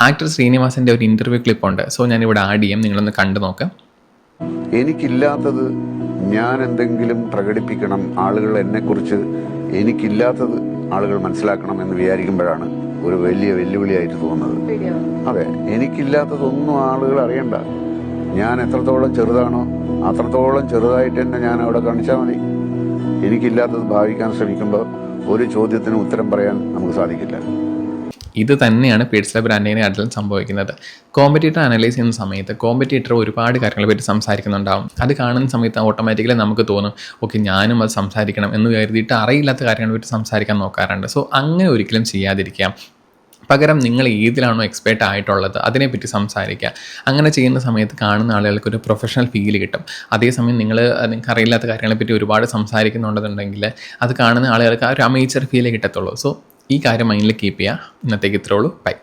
Actor ശ്രീനിവാസൻ്റെ ഒരു interview ക്ലിപ്പുണ്ട്. So ഞാനിവിടെ add ചെയ്യാം, നിങ്ങളൊന്ന് കണ്ടു നോക്കാം. എനിക്കില്ലാത്തത് ഞാൻ എന്തെങ്കിലും പ്രകടിപ്പിക്കണം, ആളുകൾ എന്നെക്കുറിച്ച് എനിക്കില്ലാത്തത് ആളുകൾ മനസ്സിലാക്കണം എന്ന് വിചാരിക്കുമ്പോഴാണ് ഒരു വലിയ വെല്ലുവിളിയായിട്ട് തോന്നുന്നത്. അതെ, എനിക്കില്ലാത്തതൊന്നും ആളുകൾ അറിയണ്ട. ഞാൻ എത്രത്തോളം ചെറുതാണോ അത്രത്തോളം ചെറുതായിട്ട് തന്നെ ഞാൻ അവിടെ കാണിച്ചാൽ മതി. എനിക്കില്ലാത്തത് ഭാവിക്കാൻ ശ്രമിക്കുമ്പോൾ ഒരു ചോദ്യത്തിന് ഉത്തരം പറയാൻ നമുക്ക് സാധിക്കില്ല. ഇത് തന്നെയാണ് പേഴ്സണൽ ബ്രാൻഡിങ്ങിനെ അതിലും സംഭവിക്കുന്നത്. കോമ്പറ്റീറ്റർ അനലൈസ് ചെയ്യുന്ന സമയത്ത് കോമ്പറ്റീറ്റർ ഒരുപാട് കാര്യങ്ങളെ പറ്റി സംസാരിക്കുന്നുണ്ടാവും. അത് കാണുന്ന സമയത്ത് ഓട്ടോമാറ്റിക്കലി നമുക്ക് തോന്നും, ഓക്കെ ഞാനും അത് സംസാരിക്കണം എന്ന് കരുതിയിട്ട് അറിയില്ലാത്ത കാര്യങ്ങളെ പറ്റി സംസാരിക്കാൻ നോക്കാറുണ്ട്. സോ അങ്ങനെ ഒരിക്കലും ചെയ്യാതിരിക്കുക. പകരം നിങ്ങൾ ഏതിലാണോ എക്സ്പേർട്ട് ആയിട്ടുള്ളത് അതിനെപ്പറ്റി സംസാരിക്കുക. അങ്ങനെ ചെയ്യുന്ന സമയത്ത് കാണുന്ന ആളുകൾക്ക് ഒരു പ്രൊഫഷണൽ ഫീൽ കിട്ടും. അതേസമയം നിങ്ങൾക്ക് അറിയില്ലാത്ത കാര്യങ്ങളെപ്പറ്റി ഒരുപാട് സംസാരിക്കുന്നുണ്ടെന്നുണ്ടെങ്കിൽ അത് കാണുന്ന ആളുകൾക്ക് ആ ഒരു അമേച്ചർ ഫീൽ കിട്ടത്തുള്ളൂ. സോ ഈ കാര്യം മൈൻഡിൽ കീപ്പ് ചെയ്യുക. ഇന്നത്തേക്ക് ഇത്രേ ഉള്ളൂ. ബൈ.